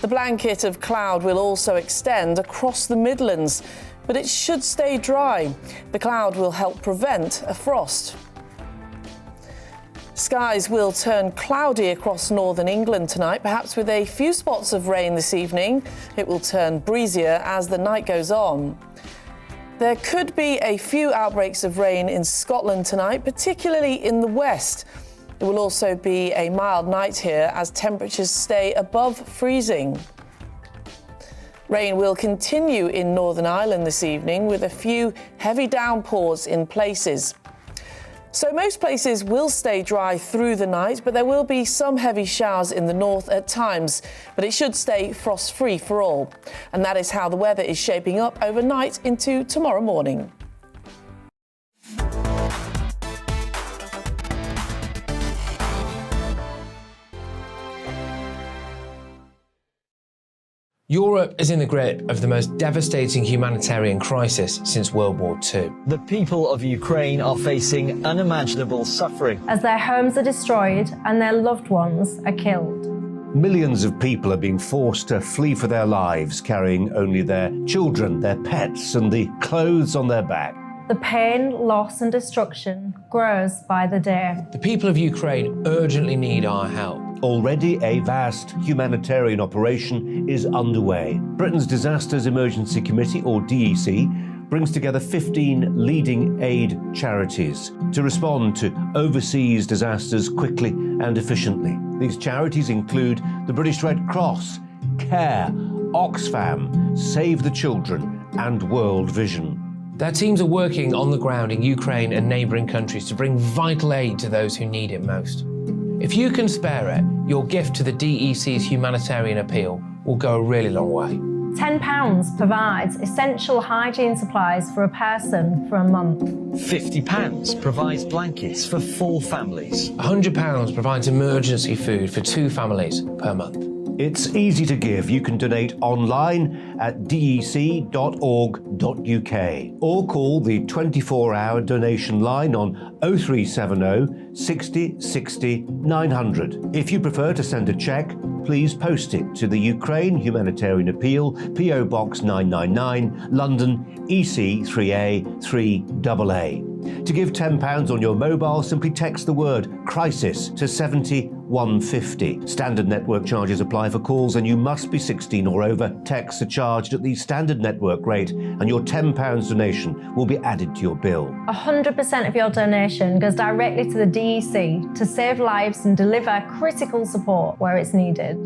The blanket of cloud will also extend across the Midlands, but it should stay dry. The cloud will help prevent a frost. Skies will turn cloudy across northern England tonight, perhaps with a few spots of rain this evening. It will turn breezier as the night goes on. There could be a few outbreaks of rain in Scotland tonight, particularly in the west. It will also be a mild night here as temperatures stay above freezing. Rain will continue in Northern Ireland this evening with a few heavy downpours in places. So most places will stay dry through the night, but there will be some heavy showers in the north at times, but it should stay frost-free for all. And that is how the weather is shaping up overnight into tomorrow morning. Europe is in the grip of the most devastating humanitarian crisis since World War II. The people of Ukraine are facing unimaginable suffering as their homes are destroyed and their loved ones are killed. Millions of people are being forced to flee for their lives, carrying only their children, their pets, and the clothes on their back. The pain, loss, and destruction grows by the day. The people of Ukraine urgently need our help. Already a vast humanitarian operation is underway. Britain's Disasters Emergency Committee, or DEC, brings together 15 leading aid charities to respond to overseas disasters quickly and efficiently. These charities include the British Red Cross, CARE, Oxfam, Save the Children, and World Vision. Their teams are working on the ground in Ukraine and neighbouring countries to bring vital aid to those who need it most. If you can spare it, your gift to the DEC's humanitarian appeal will go a really long way. £10 provides essential hygiene supplies for a person for a month. £50 provides blankets for 4 families. £100 provides emergency food for 2 families per month. It's easy to give. You can donate online at dec.org.uk or call the 24-hour donation line on 0370 60 60 900. If you prefer to send a cheque, please post it to the Ukraine Humanitarian Appeal, PO Box 999, London, EC 3A 3AA. To give £10 on your mobile, simply text the word crisis to 70150. Standard network charges apply for calls and you must be 16 or over. Texts are charged at the standard network rate and your £10 donation will be added to your bill. 100% of your donation goes directly to the DEC to save lives and deliver critical support where it's needed.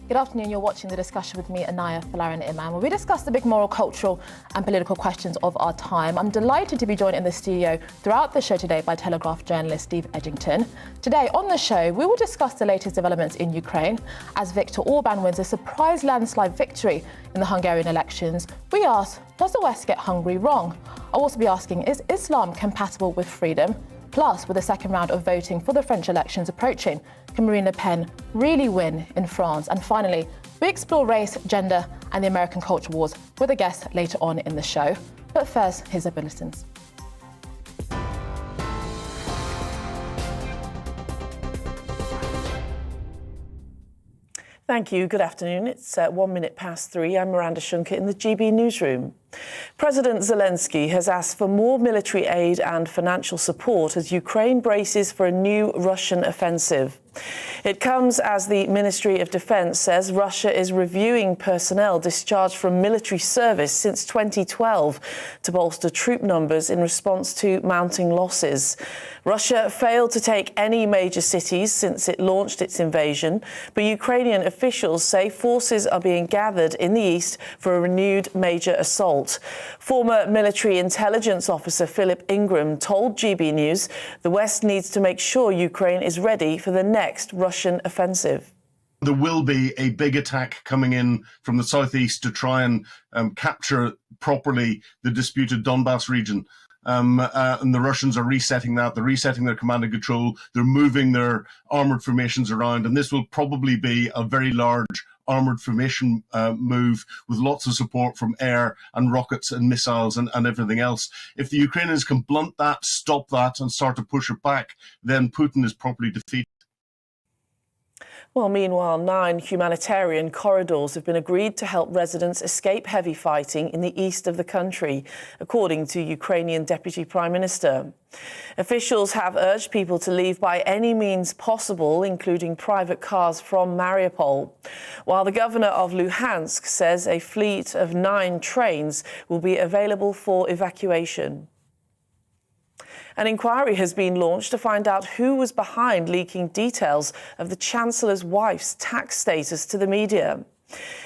Good afternoon, you're watching the discussion with me, Inaya Folarin Iman, where we discuss the big moral, cultural and political questions of our time. I'm delighted to be joined in the studio throughout the show today by Telegraph journalist Steve Edgington. Today on the show, we will discuss the latest developments in Ukraine as Viktor Orban wins a surprise landslide victory in the Hungarian elections. We ask, does the West get Hungary wrong? I'll also be asking, is Islam compatible with freedom? Plus, with the second round of voting for the French elections approaching, can Marine Le Pen really win in France? And finally, we explore race, gender and the American culture wars with a guest later on in the show. But first, here's the bulletins. Thank you. Good afternoon. It's 1 minute past 3. I'm Miranda Shunker in the GB newsroom. President Zelensky has asked for more military aid and financial support as Ukraine braces for a new Russian offensive. It comes as the Ministry of Defence says Russia is reviewing personnel discharged from military service since 2012 to bolster troop numbers in response to mounting losses. Russia failed to take any major cities since it launched its invasion, but Ukrainian officials say forces are being gathered in the east for a renewed major assault. Former military intelligence officer Philip Ingram told GBNews the West needs to make sure Ukraine is ready for the next Russian offensive. There will be a big attack coming in from the southeast to try and capture properly the disputed Donbass region. And the Russians are resetting that. They're resetting their command and control. They're moving their armoured formations around. And this will probably be a very large armoured formation move with lots of support from air and rockets and missiles and everything else. If the Ukrainians can blunt that, stop that, and start to push it back, then Putin is properly defeated. Well, meanwhile, 9 humanitarian corridors have been agreed to help residents escape heavy fighting in the east of the country, according to Ukrainian Deputy Prime Minister. Officials have urged people to leave by any means possible, including private cars from Mariupol, while the governor of Luhansk says a fleet of 9 trains will be available for evacuation. An inquiry has been launched to find out who was behind leaking details of the Chancellor's wife's tax status to the media.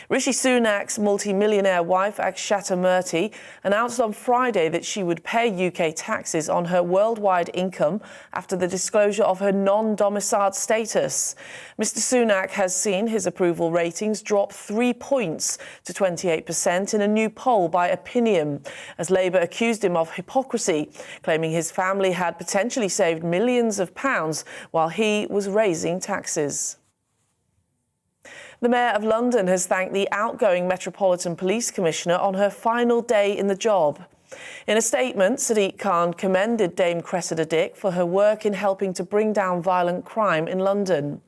Rishi Sunak's multi-millionaire wife, Akshata Murthy, announced on Friday that she would pay UK taxes on her worldwide income after the disclosure of her non-domiciled status. Mr Sunak has seen his approval ratings drop 3 points to 28% in a new poll by Opinion, as Labour accused him of hypocrisy, claiming his family had potentially saved millions of pounds while he was raising taxes. The Mayor of London has thanked the outgoing Metropolitan Police Commissioner on her final day in the job. In a statement, Sadiq Khan commended Dame Cressida Dick for her work in helping to bring down violent crime in London.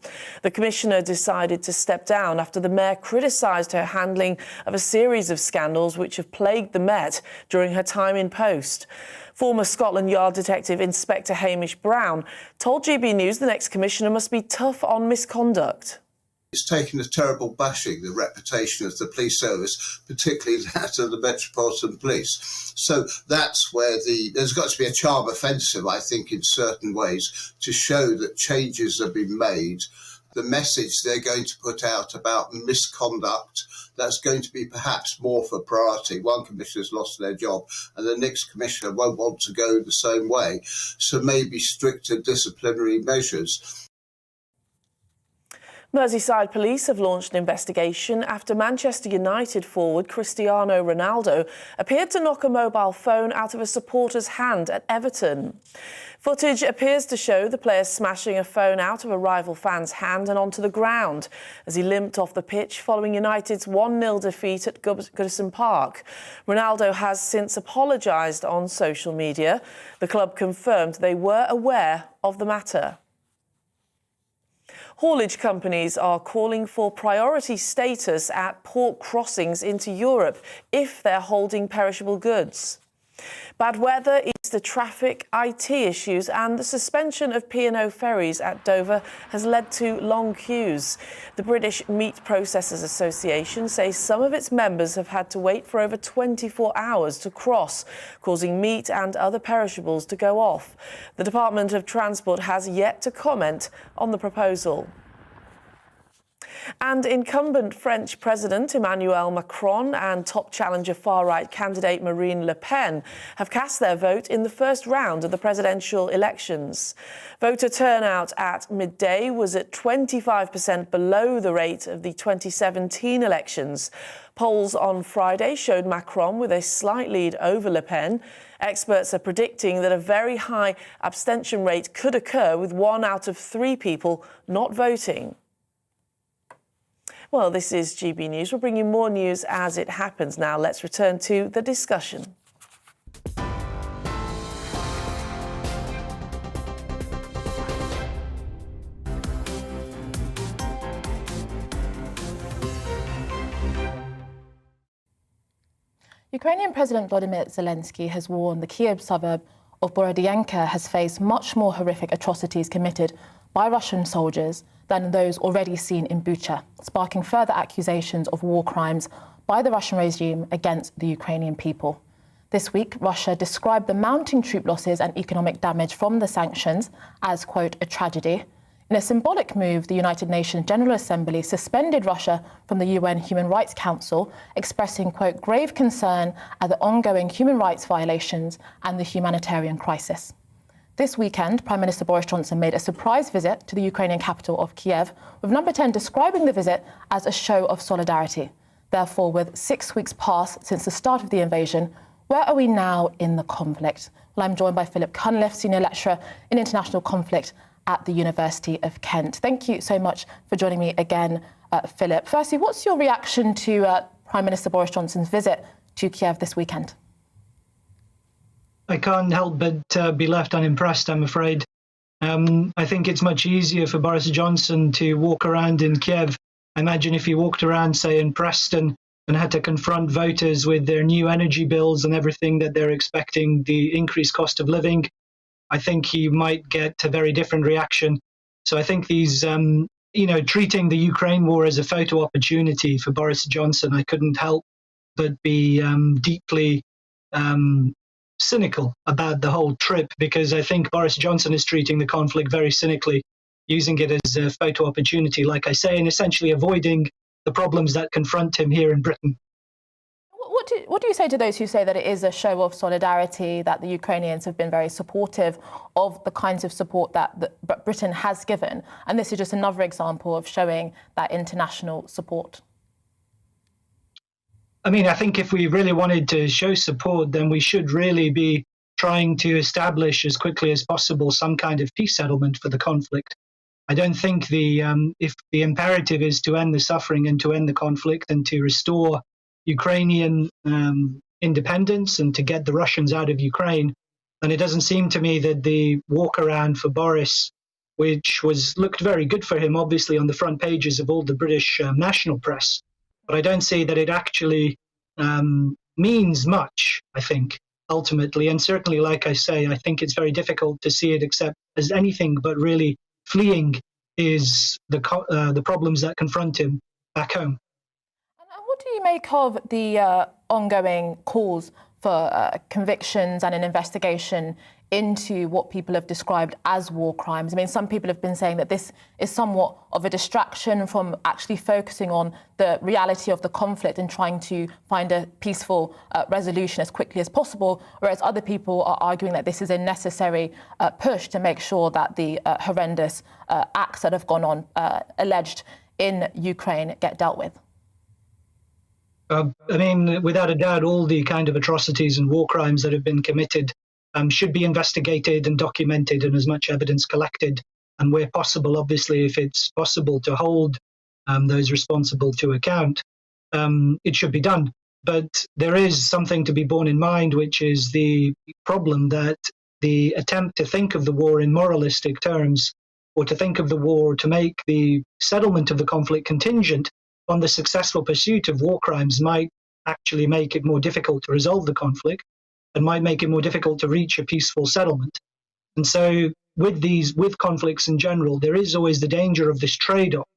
The Commissioner decided to step down after the Mayor criticised her handling of a series of scandals which have plagued the Met during her time in post. Former Scotland Yard Detective Inspector Hamish Brown told GBNews the next Commissioner must be tough on misconduct. It's taken a terrible bashing, the reputation of the police service, particularly that of the Metropolitan Police. So that's where there's got to be a charm offensive, I think, in certain ways, to show that changes have been made. The message they're going to put out about misconduct, that's going to be perhaps more for priority. One commissioner's lost their job and the next commissioner won't want to go the same way. So maybe stricter disciplinary measures. Merseyside police have launched an investigation after Manchester United forward Cristiano Ronaldo appeared to knock a mobile phone out of a supporter's hand at Everton. Footage appears to show the player smashing a phone out of a rival fan's hand and onto the ground as he limped off the pitch following United's 1-0 defeat at Goodison Park. Ronaldo has since apologised on social media. The club confirmed they were aware of the matter. Haulage companies are calling for priority status at port crossings into Europe if they're holding perishable goods. Bad weather, Easter traffic, IT issues and the suspension of P&O ferries at Dover has led to long queues. The British Meat Processors Association says some of its members have had to wait for over 24 hours to cross, causing meat and other perishables to go off. The Department of Transport has yet to comment on the proposal. And incumbent French President Emmanuel Macron and top challenger far-right candidate Marine Le Pen have cast their vote in the first round of the presidential elections. Voter turnout at midday was at 25% below the rate of the 2017 elections. Polls on Friday showed Macron with a slight lead over Le Pen. Experts are predicting that a very high abstention rate could occur, with 1 out of 3 people not voting. Well, this is GB News. We'll bring you more news as it happens. Now, let's return to the discussion. Ukrainian President Volodymyr Zelensky has warned the Kyiv suburb of Borodyanka has faced much more horrific atrocities committed by Russian soldiers than those already seen in Bucha, sparking further accusations of war crimes by the Russian regime against the Ukrainian people. This week, Russia described the mounting troop losses and economic damage from the sanctions as, quote, a tragedy. In a symbolic move, the United Nations General Assembly suspended Russia from the UN Human Rights Council, expressing, quote, grave concern at the ongoing human rights violations and the humanitarian crisis. This weekend, Prime Minister Boris Johnson made a surprise visit to the Ukrainian capital of Kiev, with Number 10 describing the visit as a show of solidarity. Therefore, with 6 weeks past since the start of the invasion, where are we now in the conflict? Well, I'm joined by Philip Cunliffe, Senior Lecturer in International Conflict at the University of Kent. Thank you so much for joining me again, Philip. Firstly, what's your reaction to Prime Minister Boris Johnson's visit to Kiev this weekend? I can't help but be left unimpressed, I'm afraid. I think it's much easier for Boris Johnson to walk around in Kiev. I imagine if he walked around, say, in Preston and had to confront voters with their new energy bills and everything that they're expecting, the increased cost of living, I think he might get a very different reaction. So I think these, treating the Ukraine war as a photo opportunity for Boris Johnson, I couldn't help but be deeply cynical about the whole trip, because I think Boris Johnson is treating the conflict very cynically, using it as a photo opportunity, like I say, and essentially avoiding the problems that confront him here in Britain. What do you say to those who say that it is a show of solidarity, that the Ukrainians have been very supportive of the kinds of support that Britain has given, and this is just another example of showing that international support? I mean, I think if we really wanted to show support, then we should really be trying to establish as quickly as possible some kind of peace settlement for the conflict. I don't think if the imperative is to end the suffering and to end the conflict and to restore Ukrainian independence and to get the Russians out of Ukraine, then it doesn't seem to me that the walk around for Boris, which looked very good for him, obviously on the front pages of all the British national press, but I don't see that it actually means much, I think, ultimately. And certainly, like I say, I think it's very difficult to see it except as anything but really fleeing is the problems that confront him back home. And what do you make of the ongoing calls for convictions and an investigation into what people have described as war crimes? I mean, some people have been saying that this is somewhat of a distraction from actually focusing on the reality of the conflict and trying to find a peaceful resolution as quickly as possible, whereas other people are arguing that this is a necessary push to make sure that the horrendous acts that have gone on, alleged in Ukraine, get dealt with. I mean, without a doubt, all the kind of atrocities and war crimes that have been committed should be investigated and documented and as much evidence collected. And where possible, obviously, if it's possible to hold those responsible to account, it should be done. But there is something to be borne in mind, which is the problem that the attempt to think of the war in moralistic terms, or to think of the war, to make the settlement of the conflict contingent on the successful pursuit of war crimes, might actually make it more difficult to resolve the conflict and might make it more difficult to reach a peaceful settlement. And so with conflicts in general, there is always the danger of this trade-off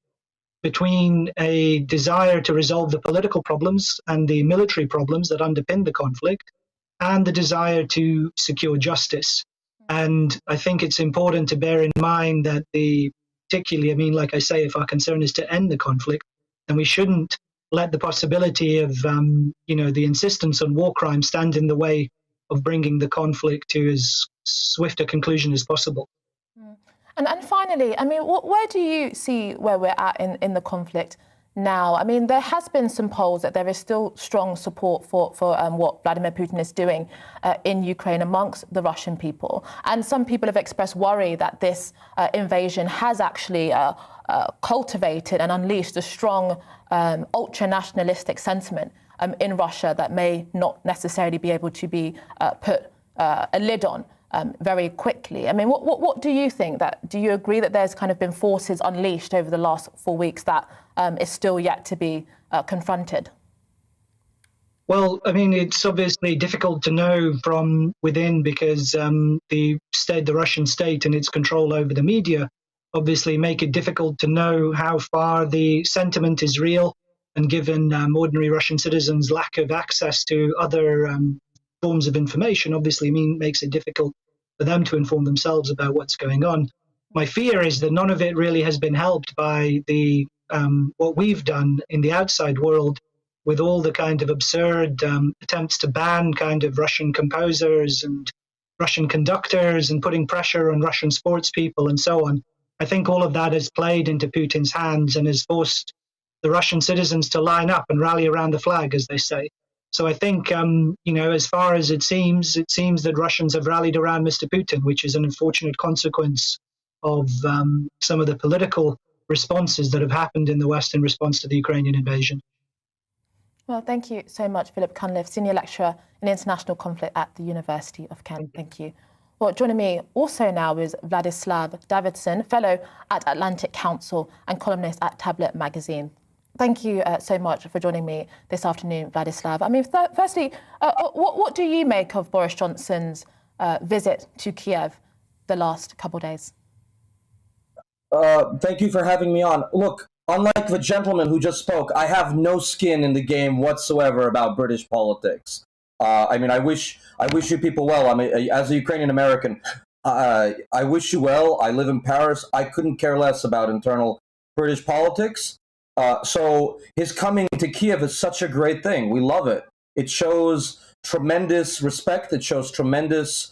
between a desire to resolve the political problems and the military problems that underpin the conflict and the desire to secure justice. And I think it's important to bear in mind that particularly, I mean, like I say, if our concern is to end the conflict, then we shouldn't let the possibility of, the insistence on war crimes stand in the way of bringing the conflict to as swift a conclusion as possible. And finally, I mean, where do you see where we're at in the conflict now? I mean, there has been some polls that there is still strong support for what Vladimir Putin is doing in Ukraine amongst the Russian people. And some people have expressed worry that this invasion has actually cultivated and unleashed a strong ultra-nationalistic sentiment in Russia that may not necessarily be able to be put a lid on very quickly. I mean, what do you think? Do you agree that there's kind of been forces unleashed over the last 4 weeks that is still yet to be confronted? Well, I mean, it's obviously difficult to know from within because the Russian state and its control over the media obviously make it difficult to know how far the sentiment is real. And given ordinary Russian citizens' lack of access to other forms of information, obviously makes it difficult for them to inform themselves about what's going on. My fear is that none of it really has been helped by what we've done in the outside world, with all the kind of absurd attempts to ban kind of Russian composers and Russian conductors and putting pressure on Russian sports people and so on. I think all of that has played into Putin's hands and has forced the Russian citizens to line up and rally around the flag, as they say. So I think, as far as it seems that Russians have rallied around Mr. Putin, which is an unfortunate consequence of some of the political responses that have happened in the West in response to the Ukrainian invasion. Well, thank you so much, Philip Cunliffe, Senior Lecturer in International Conflict at the University of Kent. Thank you. Well, joining me also now is Vladislav Davidson, Fellow at Atlantic Council and columnist at Tablet Magazine. Thank you so much for joining me this afternoon, Vladislav. I mean, firstly, what do you make of Boris Johnson's visit to Kiev the last couple of days? Thank you for having me on. Look, unlike the gentleman who just spoke, I have no skin in the game whatsoever about British politics. I wish you people well. I mean, as a Ukrainian American, I wish you well. I live in Paris. I couldn't care less about internal British politics. So his coming to Kiev is such a great thing. We love it. It shows tremendous respect. It shows tremendous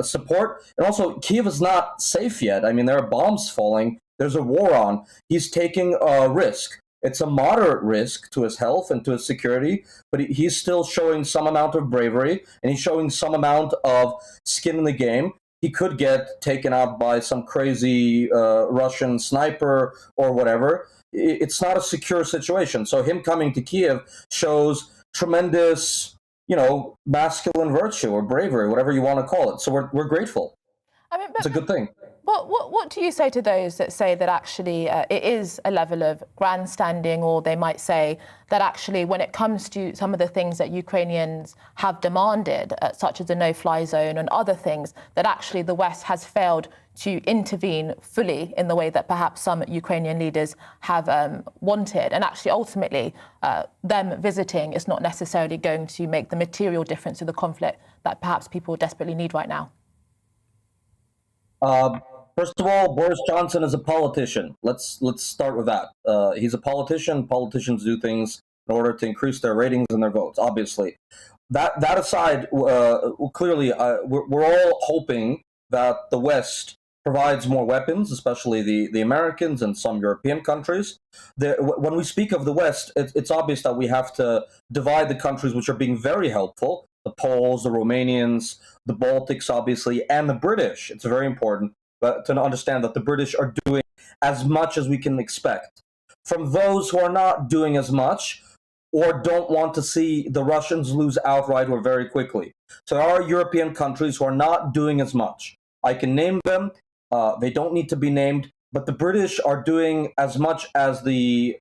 support. And also, Kiev is not safe yet. I mean, there are bombs falling. There's a war on. He's taking a risk. It's a moderate risk to his health and to his security, but he's still showing some amount of bravery, and he's showing some amount of skin in the game. He could get taken out by some crazy Russian sniper or whatever. It's not a secure situation. So him coming to Kiev shows tremendous, masculine virtue or bravery, whatever you want to call it. So we're grateful. It's a good thing. What do you say to those that say that actually it is a level of grandstanding, or they might say that actually when it comes to some of the things that Ukrainians have demanded, such as a no-fly zone and other things, that actually the West has failed to intervene fully in the way that perhaps some Ukrainian leaders have wanted, and actually ultimately them visiting is not necessarily going to make the material difference to the conflict that perhaps people desperately need right now? First of all, Boris Johnson is a politician. Let's start with that. He's a politician. Politicians do things in order to increase their ratings and their votes, obviously. That aside, clearly, we're all hoping that the West provides more weapons, especially the Americans and some European countries. When we speak of the West, it's obvious that we have to divide the countries which are being very helpful, the Poles, the Romanians, the Baltics, obviously, and the British. It's very important to understand that the British are doing as much as we can expect. From those who are not doing as much or don't want to see the Russians lose outright or very quickly. So there are European countries who are not doing as much. I can name them. They don't need to be named. But the British are doing as much as the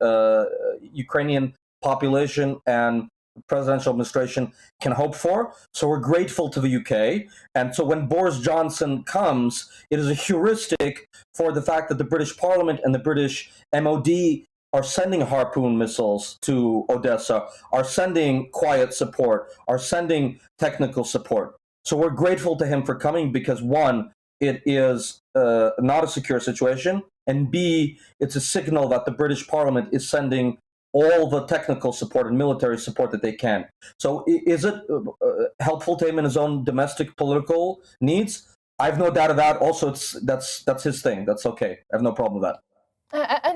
Ukrainian population and presidential administration can hope for. So we're grateful to the UK. And so when Boris Johnson comes, it is a heuristic for the fact that the British Parliament and the British MOD are sending Harpoon missiles to Odessa, are sending quiet support, are sending technical support. So we're grateful to him for coming because, one, it is not a secure situation, and B, it's a signal that the British Parliament is sending all the technical support and military support that they can. So is it helpful to him in his own domestic political needs? I have no doubt of that. Also, that's his thing. That's okay. I have no problem with that.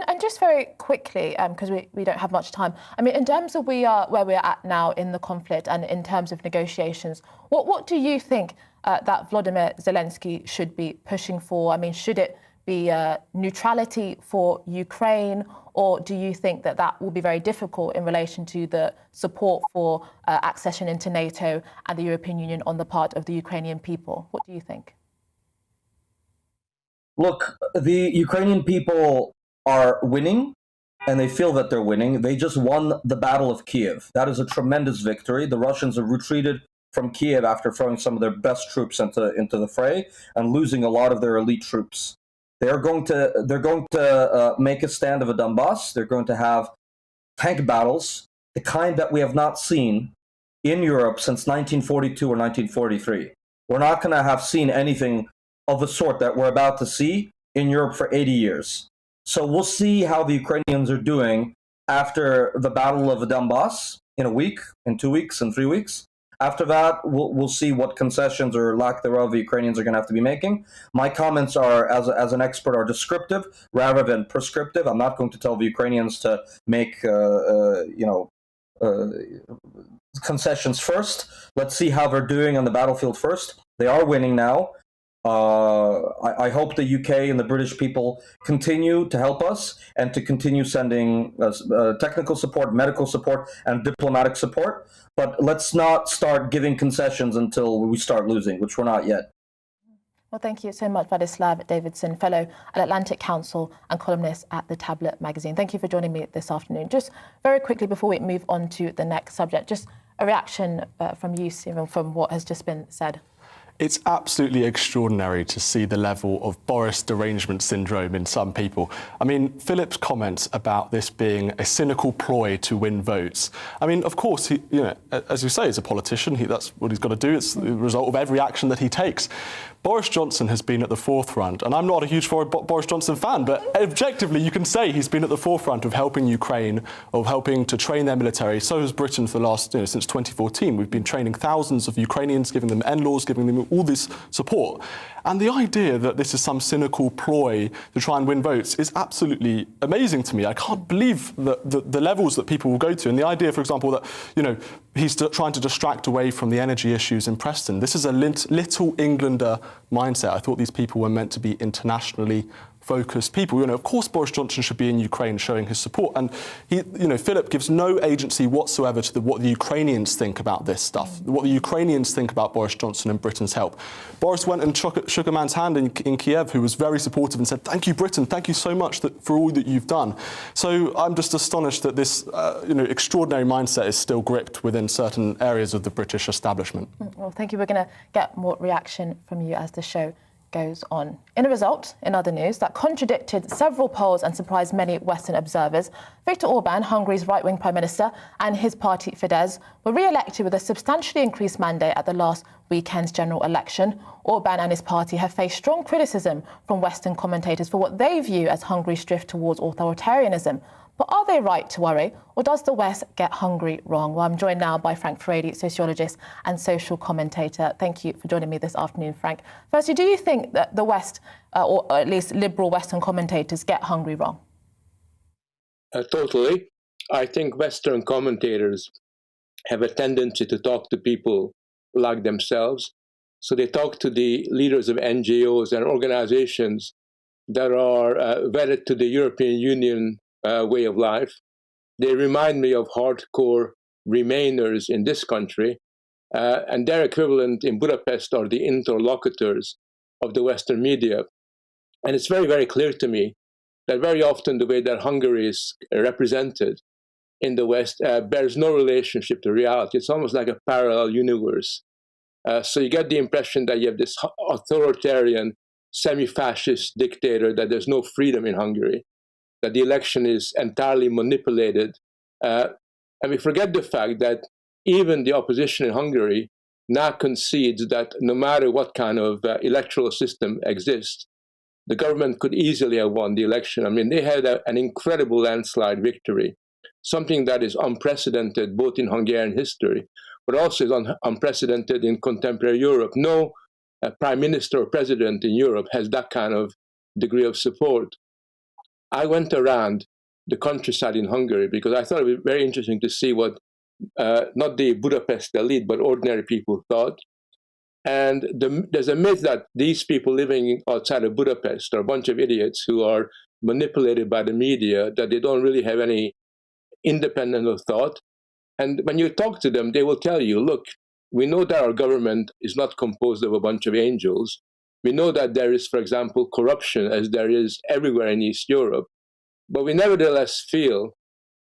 And just very quickly, because we don't have much time, I mean, in terms of where we're at now in the conflict and in terms of negotiations, what do you think that Volodymyr Zelensky should be pushing for? I mean, should it be neutrality for Ukraine, or do you think that will be very difficult in relation to the support for accession into NATO and the European Union on the part of the Ukrainian people? What do you think? Look, the Ukrainian people are winning, and they feel that they're winning. They just won the Battle of Kiev. That is a tremendous victory. The Russians have retreated from Kiev after throwing some of their best troops into the fray and losing a lot of their elite troops. They're going to make a stand of a Donbass. They're going to have tank battles, the kind that we have not seen in Europe since 1942 or 1943. We're not going to have seen anything of the sort that we're about to see in Europe for 80 years. So we'll see how the Ukrainians are doing after the Battle of the Donbass in a week, in 2 weeks, in 3 weeks. After that, we'll see what concessions or lack thereof the Ukrainians are going to have to be making. My comments are, as an expert, are descriptive rather than prescriptive. I'm not going to tell the Ukrainians to make concessions first. Let's see how they're doing on the battlefield first. They are winning now. I hope the UK and the British people continue to help us and to continue sending technical support, medical support, and diplomatic support. But let's not start giving concessions until we start losing, which we're not yet. Well, thank you so much, Vladislav Davidson, fellow at Atlantic Council and columnist at The Tablet magazine. Thank you for joining me this afternoon. Just very quickly before we move on to the next subject, just a reaction from you, Stephen, from what has just been said. It's absolutely extraordinary to see the level of Boris derangement syndrome in some people. I mean, Philip's comments about this being a cynical ploy to win votes. I mean, of course, he, as you say, he's a politician. That's what he's got to do. It's the result of every action that he takes. Boris Johnson has been at the forefront, and I'm not a huge Boris Johnson fan, but objectively you can say he's been at the forefront of helping Ukraine, of helping to train their military. So has Britain for the last, since 2014. We've been training thousands of Ukrainians, giving them NLAWs, giving them all this support. And the idea that this is some cynical ploy to try and win votes is absolutely amazing to me. I can't believe the levels that people will go to. And the idea, for example, that, he's trying to distract away from the energy issues in Preston. This is a little Englander mindset. I thought these people were meant to be internationally focused people. Of course, Boris Johnson should be in Ukraine showing his support. And Philip gives no agency whatsoever to what the Ukrainians think about this stuff, what the Ukrainians think about Boris Johnson and Britain's help. Boris went and shook a man's hand in Kiev who was very supportive and said, "Thank you, Britain. Thank you so much for all that you've done." So I'm just astonished that this extraordinary mindset is still gripped within certain areas of the British establishment. Well, thank you. We're going to get more reaction from you as the show goes on. In a result, in other news, that contradicted several polls and surprised many Western observers, Viktor Orban, Hungary's right-wing prime minister, and his party Fidesz were re-elected with a substantially increased mandate at the last weekend's general election. Orban and his party have faced strong criticism from Western commentators for what they view as Hungary's drift towards authoritarianism. But are they right to worry, or does the West get Hungary wrong? Well, I'm joined now by Frank Furedi, sociologist and social commentator. Thank you for joining me this afternoon, Frank. Firstly, do you think that the West, or at least liberal Western commentators, get Hungary wrong? Totally. I think Western commentators have a tendency to talk to people like themselves. So they talk to the leaders of NGOs and organizations that are wedded to the European Union way of life. They remind me of hardcore Remainers in this country, and their equivalent in Budapest are the interlocutors of the Western media. And it's very, very clear to me that very often the way that Hungary is represented in the West bears no relationship to reality. It's almost like a parallel universe. So you get the impression that you have this authoritarian, semi-fascist dictator, that there's no freedom in Hungary, that the election is entirely manipulated. And we forget the fact that even the opposition in Hungary now concedes that no matter what kind of electoral system exists, the government could easily have won the election. I mean, they had an incredible landslide victory, something that is unprecedented both in Hungarian history, but also is unprecedented in contemporary Europe. No prime minister or president in Europe has that kind of degree of support. I went around the countryside in Hungary because I thought it would be very interesting to see what not the Budapest elite, but ordinary people thought. And there's a myth that these people living outside of Budapest are a bunch of idiots who are manipulated by the media, that they don't really have any independent thought. And when you talk to them, they will tell you, look, we know that our government is not composed of a bunch of angels. We know that there is, for example, corruption, as there is everywhere in East Europe. But we nevertheless feel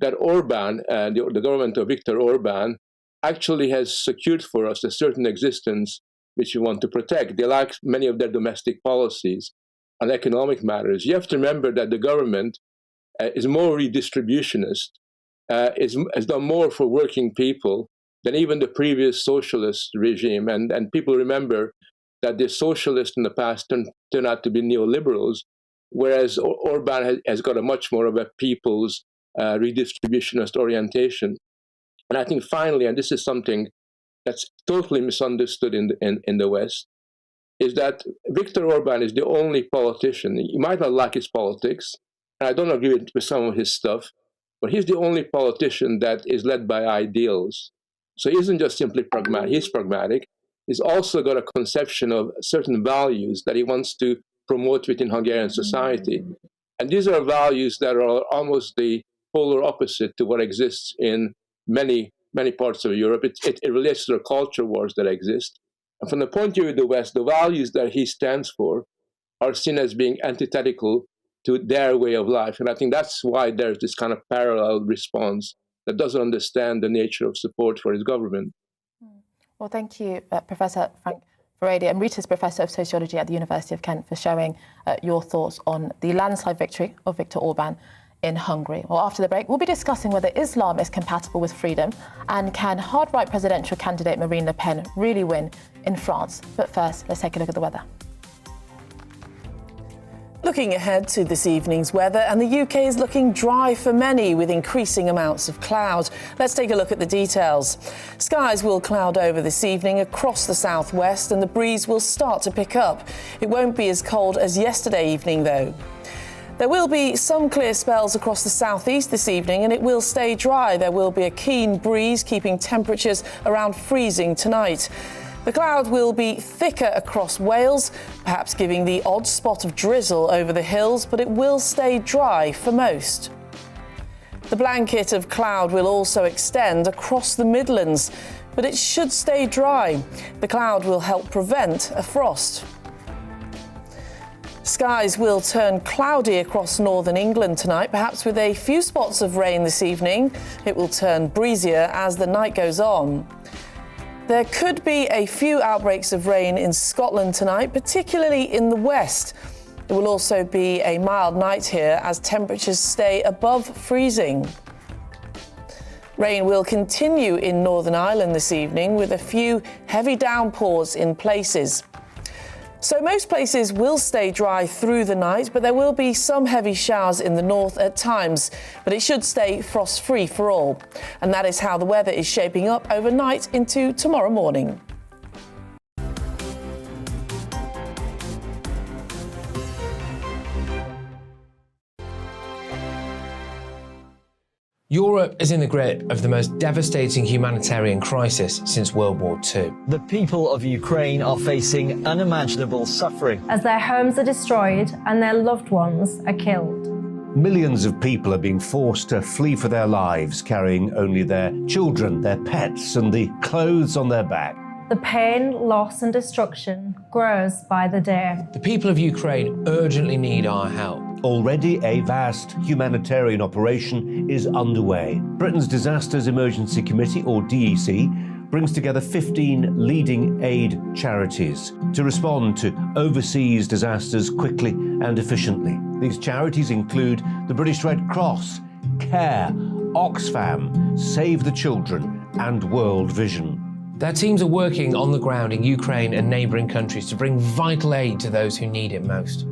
that Orban, the government of Viktor Orban, actually has secured for us a certain existence which we want to protect. They like many of their domestic policies on economic matters. You have to remember that the government is more redistributionist, has done more for working people than even the previous socialist regime. And people remember that the socialists in the past turned out to be neoliberals, whereas Orban has got a much more of a people's redistributionist orientation. And I think finally, and this is something that's totally misunderstood in the West, is that Viktor Orban is the only politician. You might not like his politics, and I don't agree with some of his stuff, but he's the only politician that is led by ideals. So he isn't just simply pragmatic, he's pragmatic. He's also got a conception of certain values that he wants to promote within Hungarian society. And these are values that are almost the polar opposite to what exists in many parts of Europe. It relates to the culture wars that exist. And from the point of view of the West, the values that he stands for are seen as being antithetical to their way of life. And I think that's why there's this kind of parallel response that doesn't understand the nature of support for his government. Well, thank you, Professor Frank Furedi, Emeritus Professor of Sociology at the University of Kent, for sharing your thoughts on the landslide victory of Viktor Orban in Hungary. Well, after the break, we'll be discussing whether Islam is compatible with freedom and can hard-right presidential candidate Marine Le Pen really win in France. But first, let's take a look at the weather. Looking ahead to this evening's weather, and the UK is looking dry for many with increasing amounts of cloud. Let's take a look at the details. Skies will cloud over this evening across the southwest and the breeze will start to pick up. It won't be as cold as yesterday evening though. There will be some clear spells across the southeast this evening and it will stay dry. There will be a keen breeze keeping temperatures around freezing tonight. The cloud will be thicker across Wales, perhaps giving the odd spot of drizzle over the hills, but it will stay dry for most. The blanket of cloud will also extend across the Midlands, but it should stay dry. The cloud will help prevent a frost. Skies will turn cloudy across northern England tonight, perhaps with a few spots of rain this evening. It will turn breezier as the night goes on. There could be a few outbreaks of rain in Scotland tonight, particularly in the west. It will also be a mild night here as temperatures stay above freezing. Rain will continue in Northern Ireland this evening with a few heavy downpours in places. So most places will stay dry through the night, but there will be some heavy showers in the north at times, but it should stay frost-free for all. And that is how the weather is shaping up overnight into tomorrow morning. Europe is in the grip of the most devastating humanitarian crisis since World War II. The people of Ukraine are facing unimaginable suffering as their homes are destroyed and their loved ones are killed. Millions of people are being forced to flee for their lives, carrying only their children, their pets, and the clothes on their back. The pain, loss and destruction grows by the day. The people of Ukraine urgently need our help. Already a vast humanitarian operation is underway. Britain's Disasters Emergency Committee, or DEC, brings together 15 leading aid charities to respond to overseas disasters quickly and efficiently. These charities include the British Red Cross, CARE, Oxfam, Save the Children and World Vision. Their teams are working on the ground in Ukraine and neighbouring countries to bring vital aid to those who need it most.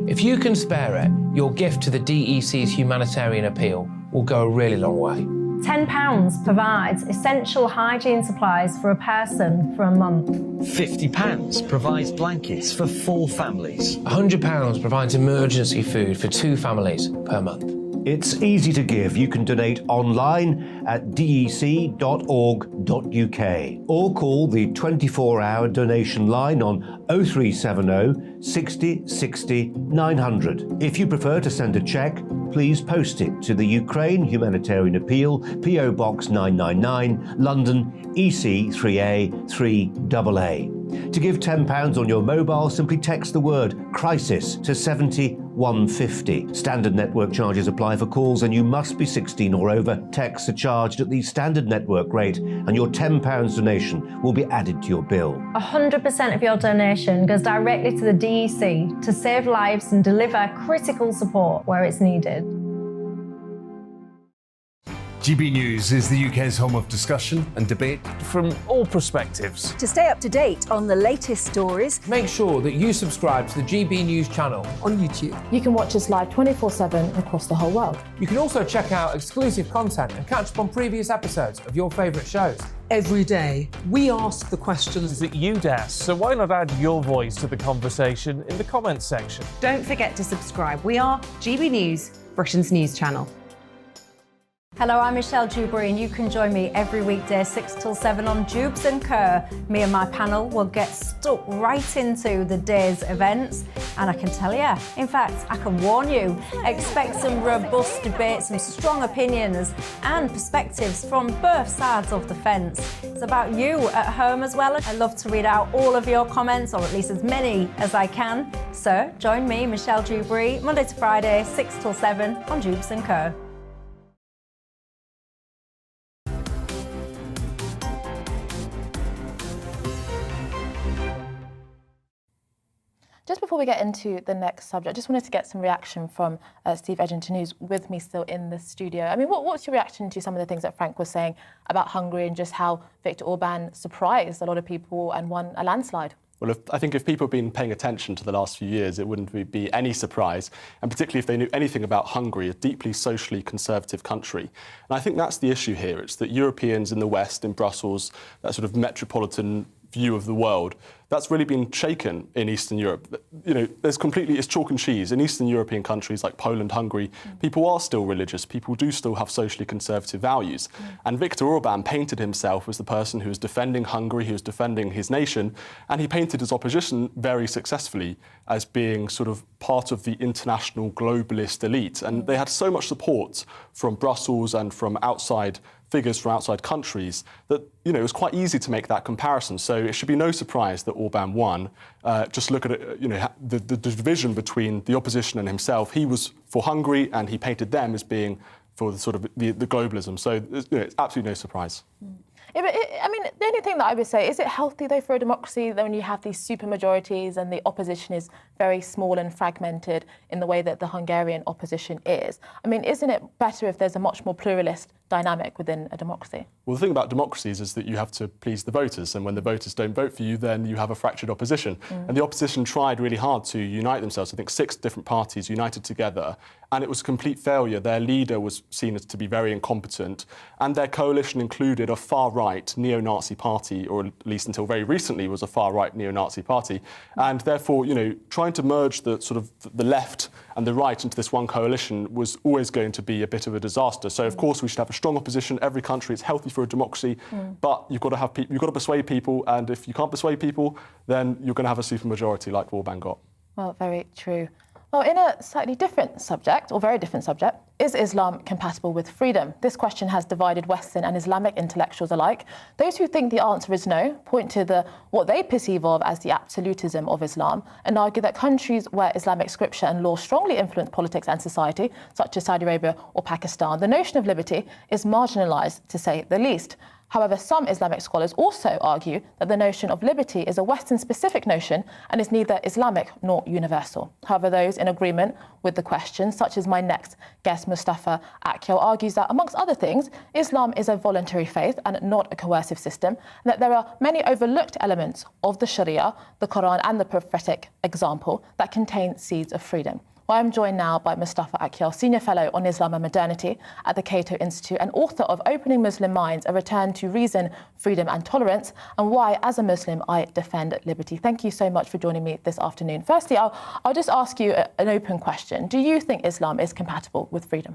If you can spare it, your gift to the DEC's humanitarian appeal will go a really long way. £10 provides essential hygiene supplies for a person for a month. £50 provides blankets for 4 families. £100 provides emergency food for 2 families per month. It's easy to give. You can donate online at dec.org.uk or call the 24-hour donation line on 0370 60 60 900. If you prefer to send a cheque, please post it to the Ukraine Humanitarian Appeal, PO Box 999, London, EC 3A 3AA. To give £10 on your mobile, simply text the word crisis to 70150. Standard network charges apply for calls and you must be 16 or over. Texts are charged at the standard network rate and your £10 donation will be added to your bill. 100% of your donation goes directly to the DEC to save lives and deliver critical support where it's needed. GB News is the UK's home of discussion and debate from all perspectives. To stay up to date on the latest stories, make sure that you subscribe to the GB News channel on YouTube. You can watch us live 24/7 across the whole world. You can also check out exclusive content and catch up on previous episodes of your favourite shows. Every day, we ask the questions that you'd ask, so why not add your voice to the conversation in the comments section? Don't forget to subscribe. We are GB News, Britain's news channel. Hello, I'm Michelle Dewberry, and you can join me every weekday 6 till 7 on Jubes and Kerr. Me and my panel will get stuck right into the day's events, and I can tell you, in fact, I can warn you, expect some robust debates, some strong opinions and perspectives from both sides of the fence. It's about you at home as well. I love to read out all of your comments, or at least as many as I can. So join me, Michelle Dewberry, Monday to Friday, 6 till 7 on Jubes and Kerr. Just before we get into the next subject, I just wanted to get some reaction from Steve Edgington, who's with me still in the studio. I mean, what's your reaction to some of the things that Frank was saying about Hungary and just how Viktor Orban surprised a lot of people and won a landslide? Well, I think if people have been paying attention to the last few years, it wouldn't be any surprise, and particularly if they knew anything about Hungary, a deeply socially conservative country. And I think that's the issue here. It's that Europeans in the West, in Brussels, that sort of metropolitan view of the world, that's really been shaken in Eastern Europe. You know, it's chalk and cheese. In Eastern European countries like Poland, Hungary, people are still religious. People do still have socially conservative values. And Viktor Orban painted himself as the person who was defending Hungary, who was defending his nation, and he painted his opposition very successfully as being sort of part of the international globalist elite. And they had so much support from Brussels and from outside figures from outside countries that, you know, it was quite easy to make that comparison. So it should be no surprise that Orban won. Just look at it, you know, the division between the opposition and himself. He was for Hungary and he painted them as being for the sort of the globalism. So, you know, it's absolutely no surprise. Yeah, but I mean, the only thing that I would say, is it healthy, though, for a democracy when you have these super majorities and the opposition is very small and fragmented in the way that the Hungarian opposition is? I mean, isn't it better if there's a much more pluralist dynamic within a democracy? Well, the thing about democracies is that you have to please the voters, and when the voters don't vote for you, then you have a fractured opposition. And the opposition tried really hard to unite themselves. I think 6 different parties united together, and it was a complete failure. Their leader was seen as to be very incompetent, and their coalition included a far-right neo-Nazi party, or at least until very recently was a far-right neo-Nazi party. And therefore, you know, trying to merge the sort of the left and the right into this one coalition was always going to be a bit of a disaster. So, of course, we should have a strong opposition. Every country, it's healthy for a democracy, but you've got to persuade people, and if you can't persuade people, then you're going to have a supermajority like Orban got. Well, very true. Well, in a slightly different subject, or very different subject, is Islam compatible with freedom? This question has divided Western and Islamic intellectuals alike. Those who think the answer is no point to what they perceive of as the absolutism of Islam and argue that countries where Islamic scripture and law strongly influence politics and society, such as Saudi Arabia or Pakistan, the notion of liberty is marginalised, to say the least. However, some Islamic scholars also argue that the notion of liberty is a Western-specific notion and is neither Islamic nor universal. However, those in agreement with the question, such as my next guest, Mustafa Akyol, argues that, amongst other things, Islam is a voluntary faith and not a coercive system, and that there are many overlooked elements of the Sharia, the Quran and the prophetic example that contain seeds of freedom. Well, I'm joined now by Mustafa Akyol, Senior Fellow on Islam and Modernity at the Cato Institute and author of Opening Muslim Minds, A Return to Reason, Freedom and Tolerance, and Why, as a Muslim, I Defend Liberty. Thank you so much for joining me this afternoon. Firstly, I'll just ask you an open question. Do you think Islam is compatible with freedom?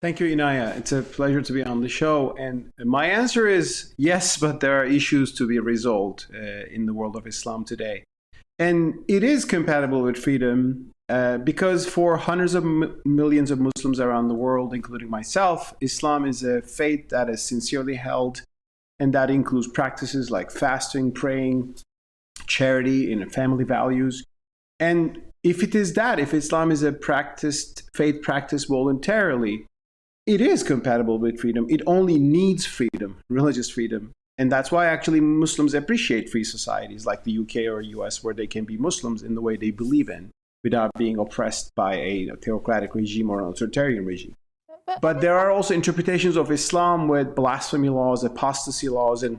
Thank you, Inaya. It's a pleasure to be on the show. And my answer is yes, but there are issues to be resolved in the world of Islam today. And it is compatible with freedom because for hundreds of millions of Muslims around the world, including myself, Islam is a faith that is sincerely held, and that includes practices like fasting, praying, charity, and family values. And if it is that, if Islam is a faith practiced voluntarily, it is compatible with freedom. It only needs freedom, religious freedom. And that's why actually Muslims appreciate free societies like the UK or US, where they can be Muslims in the way they believe in without being oppressed by a theocratic regime or an authoritarian regime. But there are also interpretations of Islam with blasphemy laws, apostasy laws, and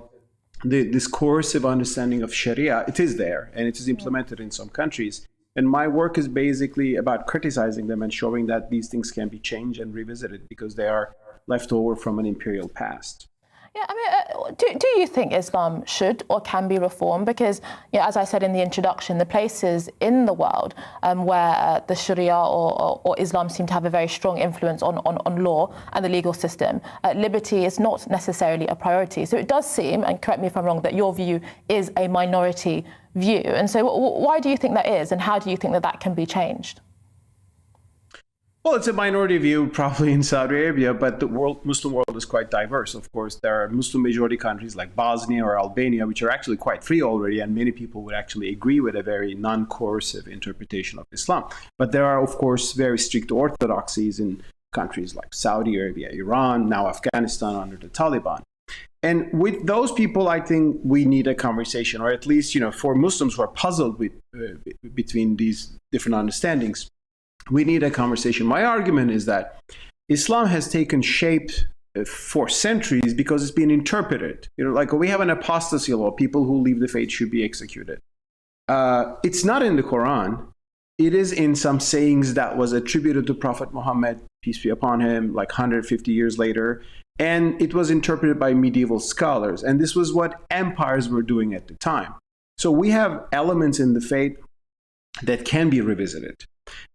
this coercive understanding of Sharia. It is there, and it is implemented in some countries. And my work is basically about criticizing them and showing that these things can be changed and revisited because they are left over from an imperial past. Yeah, I mean, do you think Islam should or can be reformed? Because, as I said in the introduction, the places in the world where the Sharia or Islam seem to have a very strong influence on law and the legal system, liberty is not necessarily a priority. So it does seem, and correct me if I'm wrong, that your view is a minority view. And so why do you think that is, and how do you think that can be changed? Well, it's a minority view probably in Saudi Arabia, but the Muslim world is quite diverse. Of course, there are Muslim majority countries like Bosnia or Albania, which are actually quite free already, and many people would actually agree with a very non-coercive interpretation of Islam. But there are, of course, very strict orthodoxies in countries like Saudi Arabia, Iran, now Afghanistan under the Taliban. And with those people, I think we need a conversation, or at least, for Muslims who are puzzled between these different understandings, we need a conversation. My argument is that Islam has taken shape for centuries because it's been interpreted. Like we have an apostasy law, people who leave the faith should be executed. It's not in the Quran. It is in some sayings that was attributed to Prophet Muhammad, peace be upon him, like 150 years later. And it was interpreted by medieval scholars. And this was what empires were doing at the time. So we have elements in the faith that can be revisited.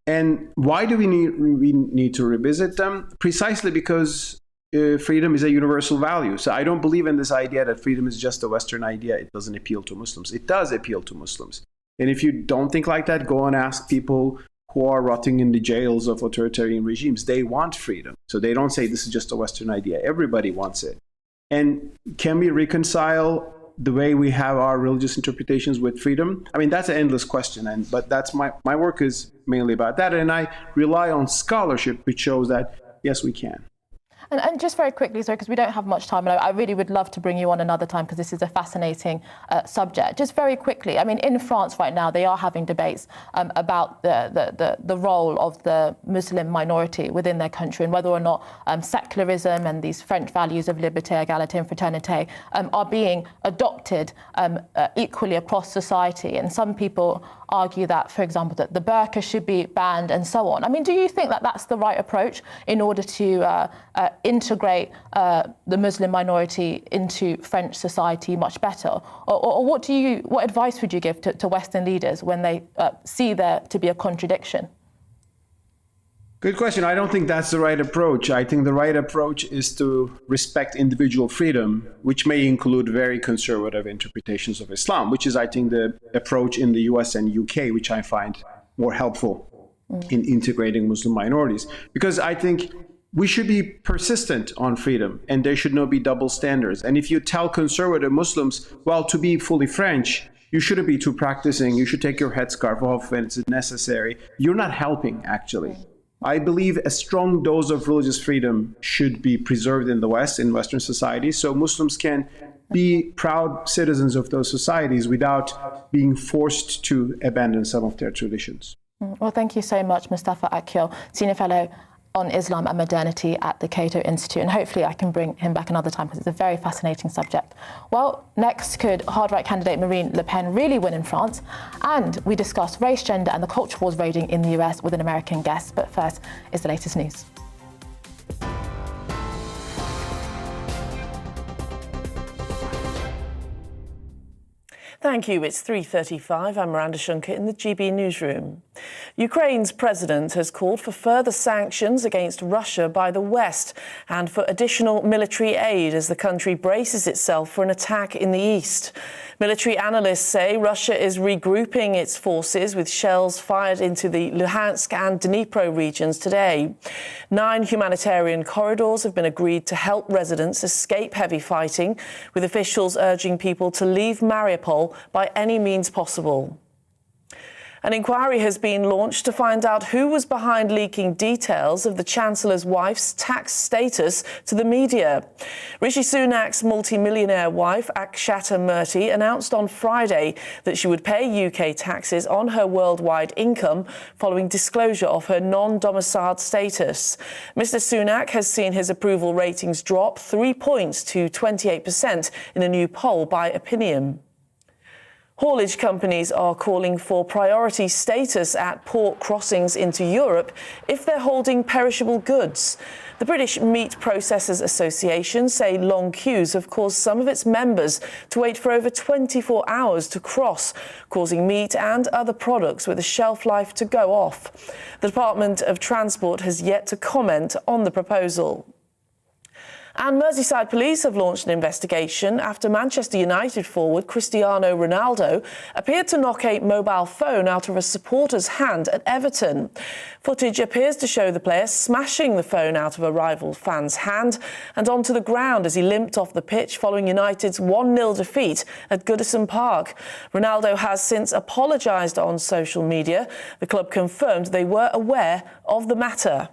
And why do we need to revisit them? Precisely because freedom is a universal value. So I don't believe in this idea that freedom is just a Western idea. It doesn't appeal to Muslims. It does appeal to Muslims. And if you don't think like that, go and ask people who are rotting in the jails of authoritarian regimes. They want freedom. So they don't say this is just a Western idea. Everybody wants it. And can we reconcile the way we have our religious interpretations with freedom? I mean, that's an endless question, but that's my work is mainly about that, and I rely on scholarship which shows that yes, we can. And just very quickly, sorry, because we don't have much time, and I really would love to bring you on another time because this is a fascinating subject. Just very quickly, I mean, in France right now, they are having debates about the role of the Muslim minority within their country and whether or not secularism and these French values of liberté, égalité and fraternité are being adopted equally across society. And some people argue that, for example, that the burqa should be banned and so on. I mean, do you think that that's the right approach in order to integrate the Muslim minority into French society much better? Or what advice would you give to Western leaders when they see there to be a contradiction? Good question. I don't think that's the right approach. I think the right approach is to respect individual freedom, which may include very conservative interpretations of Islam, which is, I think, the approach in the US and UK, which I find more helpful in integrating Muslim minorities. Because I think we should be persistent on freedom, and there should not be double standards. And if you tell conservative Muslims, well, to be fully French, you shouldn't be too practicing, you should take your headscarf off when it's necessary, you're not helping, actually. I believe a strong dose of religious freedom should be preserved in the West, in Western societies, so Muslims can be proud citizens of those societies without being forced to abandon some of their traditions. Well, thank you so much, Mustafa Akyol, Senior Fellow on Islam and Modernity at the Cato Institute, and hopefully I can bring him back another time because it's a very fascinating subject. Well, next, could hard-right candidate Marine Le Pen really win in France? And we discuss race, gender and the culture wars raging in the US with an American guest. But first is the latest news. Thank you. It's 3:35. I'm Miranda Shunker in the GB newsroom. Ukraine's president has called for further sanctions against Russia by the West and for additional military aid as the country braces itself for an attack in the east. Military analysts say Russia is regrouping its forces with shells fired into the Luhansk and Dnipro regions today. 9 humanitarian corridors have been agreed to help residents escape heavy fighting, with officials urging people to leave Mariupol by any means possible. An inquiry has been launched to find out who was behind leaking details of the Chancellor's wife's tax status to the media. Rishi Sunak's multi-millionaire wife, Akshata Murthy, announced on Friday that she would pay UK taxes on her worldwide income following disclosure of her non-domiciled status. Mr. Sunak has seen his approval ratings drop 3 points to 28% in a new poll by Opinion. Haulage companies are calling for priority status at port crossings into Europe if they're holding perishable goods. The British Meat Processors Association say long queues have caused some of its members to wait for over 24 hours to cross, causing meat and other products with a shelf life to go off. The Department of Transport has yet to comment on the proposal. And Merseyside police have launched an investigation after Manchester United forward Cristiano Ronaldo appeared to knock a mobile phone out of a supporter's hand at Everton. Footage appears to show the player smashing the phone out of a rival fan's hand and onto the ground as he limped off the pitch following United's 1-0 defeat at Goodison Park. Ronaldo has since apologised on social media. The club confirmed they were aware of the matter.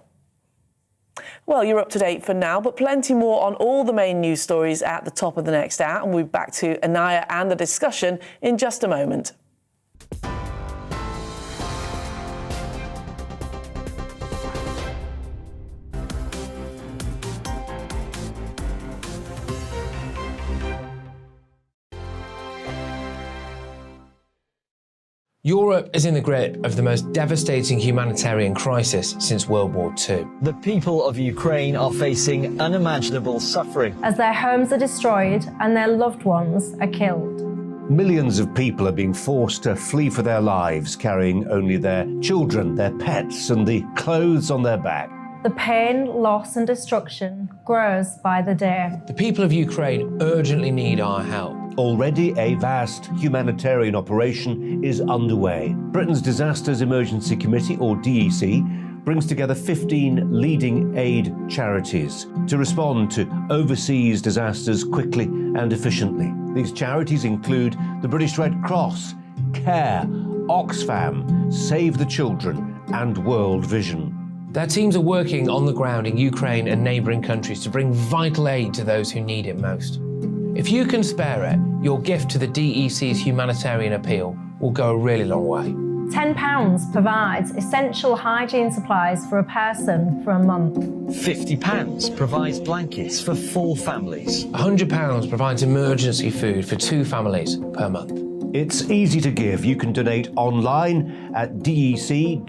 Well, you're up to date for now, but plenty more on all the main news stories at the top of the next hour, and we'll be back to Inaya and the discussion in just a moment. Europe is in the grip of the most devastating humanitarian crisis since World War II. The people of Ukraine are facing unimaginable suffering as their homes are destroyed and their loved ones are killed. Millions of people are being forced to flee for their lives, carrying only their children, their pets, and the clothes on their back. The pain, loss and destruction grows by the day. The people of Ukraine urgently need our help. Already a vast humanitarian operation is underway. Britain's Disasters Emergency Committee, or DEC, brings together 15 leading aid charities to respond to overseas disasters quickly and efficiently. These charities include the British Red Cross, CARE, Oxfam, Save the Children and World Vision. Their teams are working on the ground in Ukraine and neighbouring countries to bring vital aid to those who need it most. If you can spare it, your gift to the DEC's humanitarian appeal will go a really long way. £10 provides essential hygiene supplies for a person for a month. £50 provides blankets for 4 families. £100 provides emergency food for 2 families per month. It's easy to give. You can donate online at dec.org.uk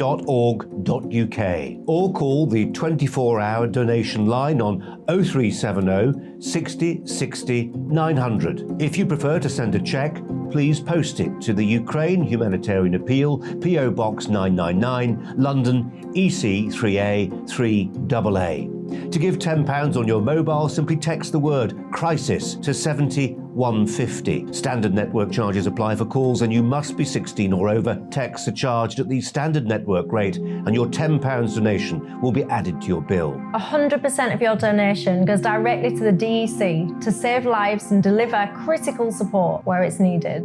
or call the 24-hour donation line on 0370 60 60 900. If you prefer to send a cheque, please post it to the Ukraine Humanitarian Appeal, PO Box 999, London, EC 3A 3AA. To give £10 on your mobile, simply text the word crisis to 70150. Standard network charges apply for calls and you must be 16 or over. Texts are charged at the standard network rate and your £10 donation will be added to your bill. 100% of your donation goes directly to the DEC to save lives and deliver critical support where it's needed.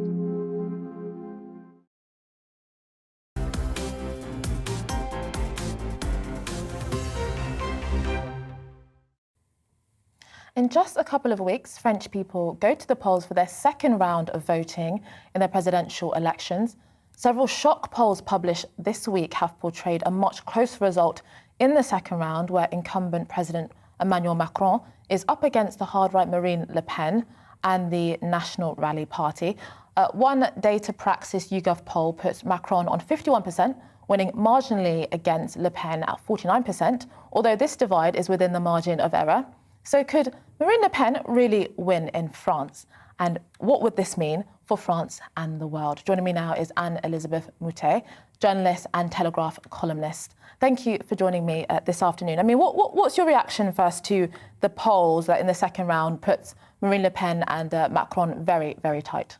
In just a couple of weeks, French people go to the polls for their second round of voting in their presidential elections. Several shock polls published this week have portrayed a much closer result in the second round, where incumbent President Emmanuel Macron is up against the hard-right Marine Le Pen and the National Rally Party. One Data Praxis YouGov poll puts Macron on 51%, winning marginally against Le Pen at 49%, although this divide is within the margin of error. So could Marine Le Pen really win in France? And what would this mean for France and the world? Joining me now is Anne-Elisabeth Moutet, journalist and Telegraph columnist. Thank you for joining me this afternoon. I mean, what's your reaction first to the polls that in the second round puts Marine Le Pen and Macron very, very tight?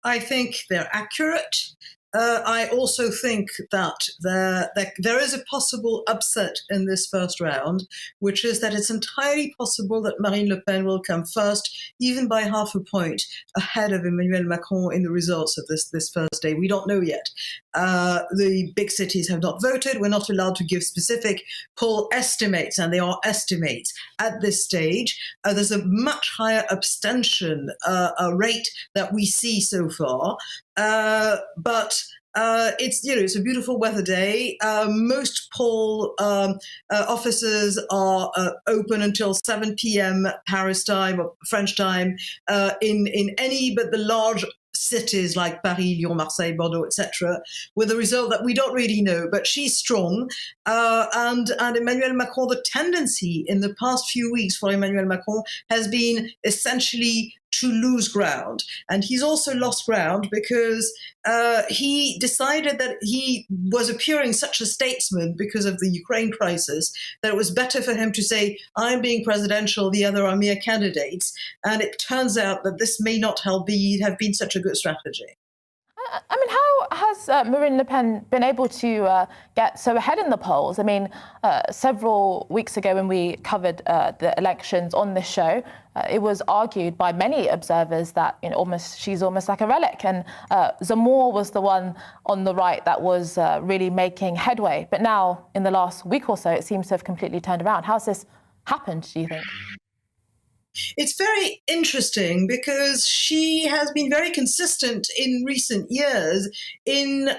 I think they're accurate. I also think that there is a possible upset in this first round, which is that it's entirely possible that Marine Le Pen will come first, even by half a point, ahead of Emmanuel Macron in the results of this first day. We don't know yet. The big cities have not voted. We're not allowed to give specific poll estimates, and they are estimates at this stage. There's a much higher abstention rate that we see so far. But it's a beautiful weather day. Most poll offices are open until 7 p.m. Paris time or French time in any but the large cities like Paris, Lyon, Marseille, Bordeaux, etc., with a result that we don't really know. But she's strong. And Emmanuel Macron, the tendency in the past few weeks for Emmanuel Macron has been essentially to lose ground. And he's also lost ground because he decided that he was appearing such a statesman because of the Ukraine crisis that it was better for him to say, I'm being presidential, the other are mere candidates. And it turns out that this may not have been such a good strategy. I mean, how has Marine Le Pen been able to get so ahead in the polls? I mean, several weeks ago when we covered the elections on this show, it was argued by many observers that she's almost like a relic. And Zemmour was the one on the right that was really making headway. But now, in the last week or so, it seems to have completely turned around. How's this happened, do you think? It's very interesting because she has been very consistent in recent years in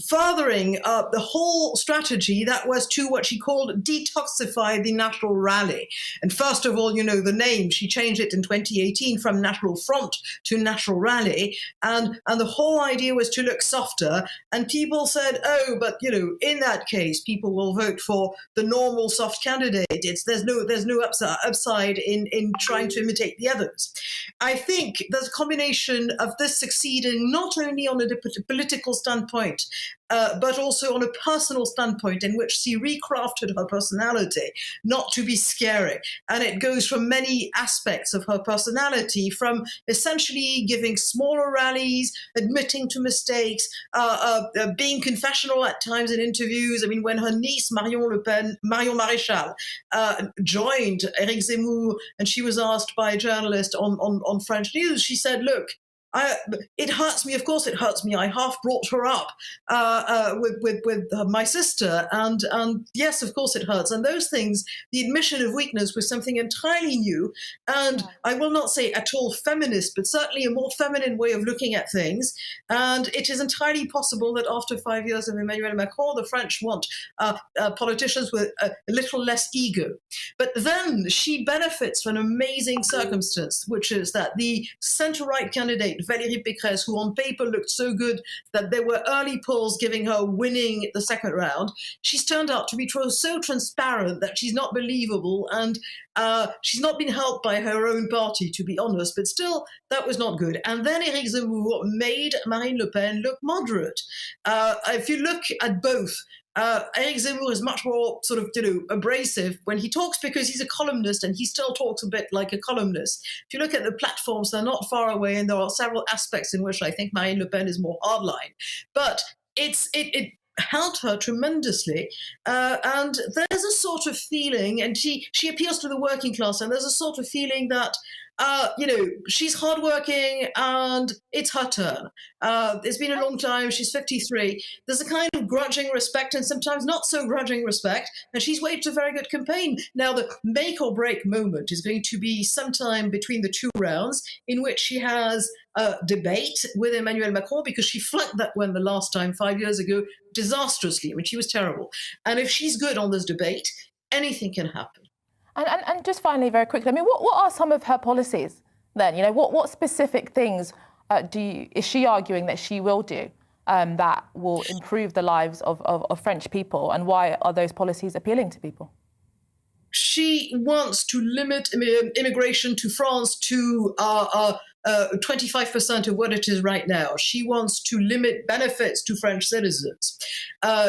furthering the whole strategy that was to what she called detoxify the National Rally. And first of all, the name, she changed it in 2018 from National Front to National Rally. And the whole idea was to look softer. And people said, oh, but, in that case, people will vote for the normal soft candidate. There's no upside in trying to imitate the others. I think there's a combination of this succeeding not only on a political standpoint, but also on a personal standpoint in which she recrafted her personality not to be scary. And it goes from many aspects of her personality, from essentially giving smaller rallies, admitting to mistakes, being confessional at times in interviews. I mean, when her niece, Marion Maréchal, joined Éric Zemmour, and she was asked by a journalist on French News, she said, look, it hurts me. Of course, it hurts me. I half brought her up with my sister, and yes, of course, it hurts. And those things, the admission of weakness was something entirely new, and I will not say at all feminist, but certainly a more feminine way of looking at things. And it is entirely possible that after 5 years of Emmanuel Macron, the French want politicians with a little less ego. But then she benefits from an amazing circumstance, which is that the centre-right candidate Valérie Pécresse, who on paper looked so good that there were early polls giving her winning the second round, she's turned out to be so transparent that she's not believable, and she's not been helped by her own party, to be honest, but still, that was not good. And then Éric Zemmour made Marine Le Pen look moderate. If you look at both, Éric Zemmour is much more sort of, abrasive when he talks, because he's a columnist and he still talks a bit like a columnist. If you look at the platforms, they're not far away, and there are several aspects in which I think Marine Le Pen is more hardline. But it helped her tremendously, and there's a sort of feeling, and she appeals to the working class, and there's a sort of feeling that she's hardworking and it's her turn. It's been a long time. She's 53. There's a kind of grudging respect and sometimes not so grudging respect. And she's waged a very good campaign. Now, the make or break moment is going to be sometime between the two rounds, in which she has a debate with Emmanuel Macron, because she flunked that one the last time 5 years ago disastrously. I mean, she was terrible. And if she's good on this debate, anything can happen. And just finally, very quickly, I mean, what are some of her policies then? What specific things is she arguing that she will do that will improve the lives of French people, and why are those policies appealing to people? She wants to limit immigration to France to 25% of what it is right now. She wants to limit benefits to French citizens.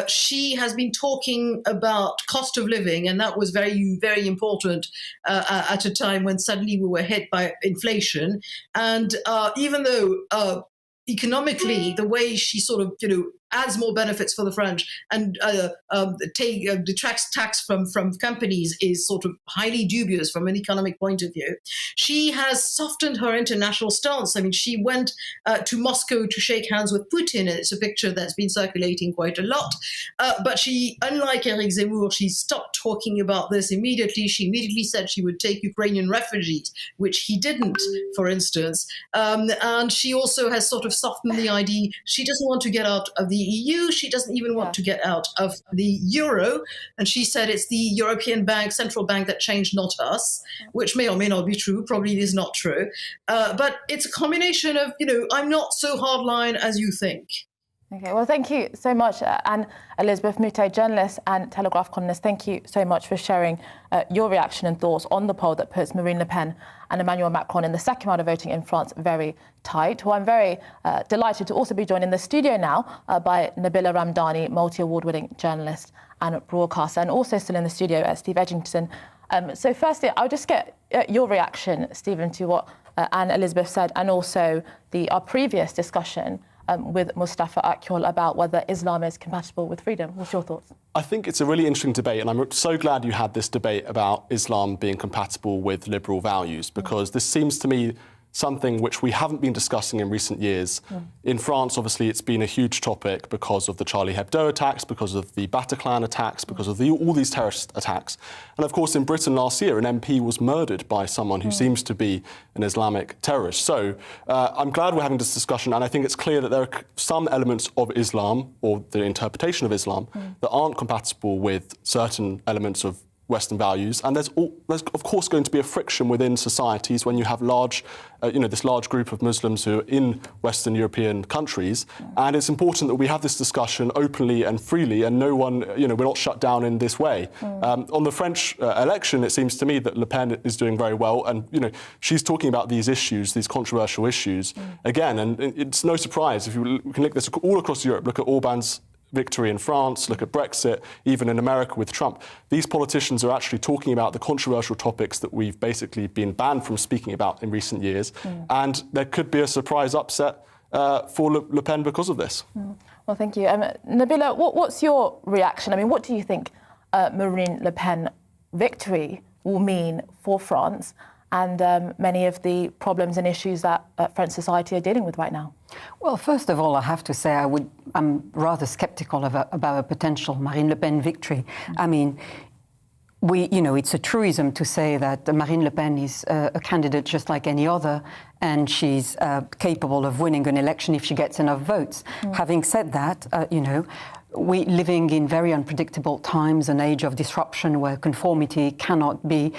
She has been talking about cost of living, and that was very, very important at a time when suddenly we were hit by inflation. And even though economically, the way she sort of, adds more benefits for the French and detracts tax from companies is sort of highly dubious from an economic point of view. She has softened her international stance. I mean, she went to Moscow to shake hands with Putin, and it's a picture that's been circulating quite a lot. But she, unlike Eric Zemmour, she stopped talking about this immediately. She immediately said she would take Ukrainian refugees, which he didn't, for instance. And she also has sort of softened the idea. She doesn't want to get out of the EU. She doesn't even want to get out of the euro. And she said it's the European central bank that changed, not us, which may or may not be true. Probably is not true. But it's a combination of, I'm not so hardline as you think. Okay, well, thank you so much, Anne Elizabeth Moutet, journalist and Telegraph columnist. Thank you so much for sharing your reaction and thoughts on the poll that puts Marine Le Pen and Emmanuel Macron in the second round of voting in France very tight. Well, I'm very delighted to also be joined in the studio now by Nabila Ramdani, multi-award-winning journalist and broadcaster, and also still in the studio, Steve Edgington. So firstly, I'll just get your reaction, Stephen, to what Anne Elizabeth said, and also our previous discussion with Mustafa Akyol about whether Islam is compatible with freedom. What's your thoughts? I think it's a really interesting debate, and I'm so glad you had this debate about Islam being compatible with liberal values, because this seems to me something which we haven't been discussing in recent years. In France, obviously, it's been a huge topic because of the Charlie Hebdo attacks, because of the Bataclan attacks, because of all these terrorist attacks. And of course, in Britain last year, an MP was murdered by someone who seems to be an Islamic terrorist. So I'm glad we're having this discussion, and I think it's clear that there are some elements of Islam, or the interpretation of Islam, that aren't compatible with certain elements of Western values, and there's of course going to be a friction within societies when you have this large group of Muslims who are in Western European countries, and it's important that we have this discussion openly and freely, and no one, we're not shut down in this way. On the French election, it seems to me that Le Pen is doing very well, and she's talking about these issues, these controversial issues again, and it's no surprise if we can look this all across Europe. Look at Orban's victory in France, look at Brexit, even in America with Trump. These politicians are actually talking about the controversial topics that we've basically been banned from speaking about in recent years. And there could be a surprise upset for Le Pen because of this. Well, thank you. Nabila, what's your reaction? I mean, what do you think Marine Le Pen victory will mean for France and many of the problems and issues that French society are dealing with right now? Well, first of all, I have to say I'm rather sceptical about a potential Marine Le Pen victory. I mean, it's a truism to say that Marine Le Pen is a candidate just like any other, and she's capable of winning an election if she gets enough votes. Having said that, we living in very unpredictable times, an age of disruption where conformity cannot be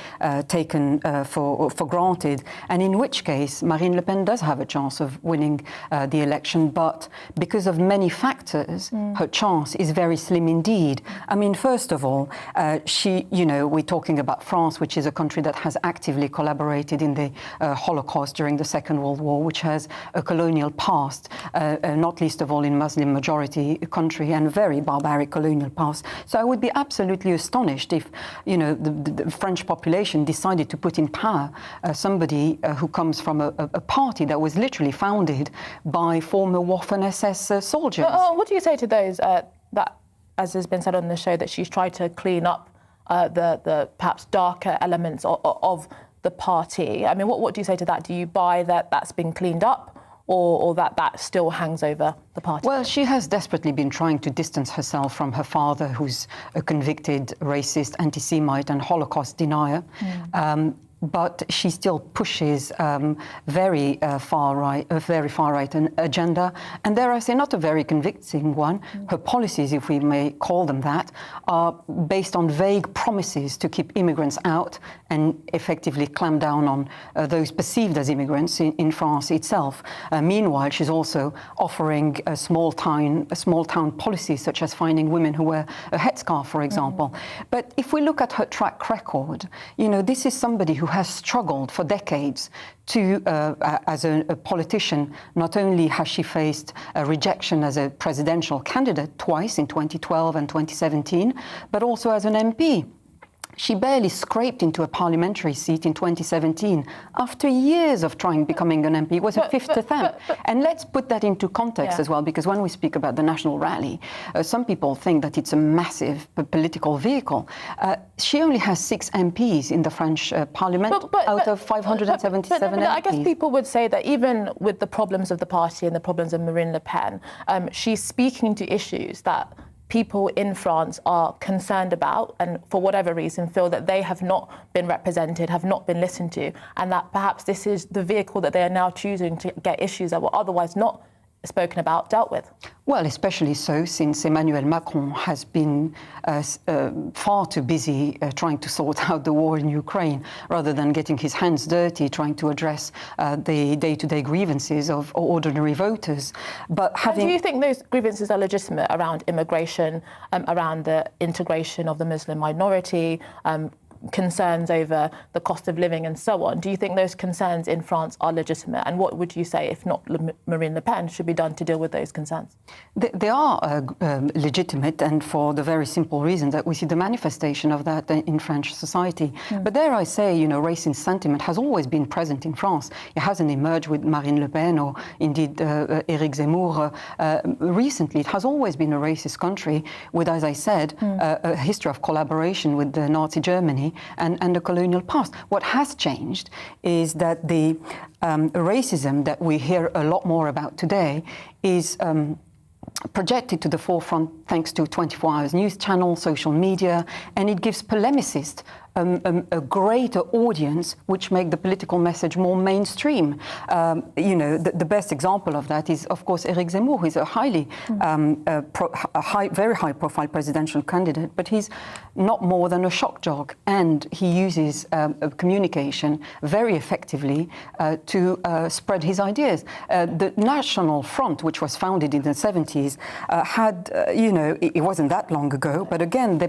taken for granted, and in which case Marine Le Pen does have a chance of winning the election, but because of many factors, her chance is very slim indeed. I mean, first of all, we're talking about France, which is a country that has actively collaborated in the Holocaust during the Second World War, which has a colonial past, not least of all in Muslim-majority country, and very barbaric colonial past. So I would be absolutely astonished if, the French population decided to put in power somebody who comes from a party that was literally founded by former Waffen-SS soldiers. What do you say to those that, as has been said on the show, that she's tried to clean up the perhaps darker elements of the party? I mean, what do you say to that? Do you buy that that's been cleaned up? Or that still hangs over the party? Well, she has desperately been trying to distance herself from her father, who's a convicted racist, anti-Semite and Holocaust denier. But she still pushes very far right agenda, and dare I say, not a very convincing one. Her policies, if we may call them that, are based on vague promises to keep immigrants out and effectively clamp down on those perceived as immigrants in France itself. Meanwhile, she's also offering a small town policies, such as finding women who wear a headscarf, for example. But if we look at her track record, this is somebody who has struggled for decades to, as a politician. Not only has she faced a rejection as a presidential candidate twice in 2012 and 2017, but also as an MP. She barely scraped into a parliamentary seat in 2017 after years of becoming an MP. It was her fifth attempt. And let's put that into context as well, because when we speak about the National Rally, some people think that it's a massive political vehicle. She only has 6 MPs in the French Parliament out of 577 MPs. I guess people would say that even with the problems of the party and the problems of Marine Le Pen, she's speaking to issues that people in France are concerned about and for whatever reason feel that they have not been represented, have not been listened to, and that perhaps this is the vehicle that they are now choosing to get issues that were otherwise not spoken about, dealt with. Well, especially so since Emmanuel Macron has been far too busy trying to sort out the war in Ukraine rather than getting his hands dirty trying to address the day-to-day grievances of ordinary voters. But do you think those grievances are legitimate around immigration, around the integration of the Muslim minority, concerns over the cost of living and so on? Do you think those concerns in France are legitimate? And what would you say, if not Marine Le Pen, should be done to deal with those concerns? They are legitimate, and for the very simple reason that we see the manifestation of that in French society. But dare I say, racist sentiment has always been present in France. It hasn't emerged with Marine Le Pen or indeed Éric Zemmour. Recently, it has always been a racist country with, as I said, a history of collaboration with Nazi Germany and the colonial past. What has changed is that the racism that we hear a lot more about today is projected to the forefront thanks to 24 hours news channels, social media, and it gives polemicists a greater audience, which make the political message more mainstream. The best example of that is, of course, Éric Zemmour, who is a very high-profile presidential candidate, but he's not more than a shock jock, and he uses communication very effectively to spread his ideas. The National Front, which was founded in the 70s, had, it wasn't that long ago, but again,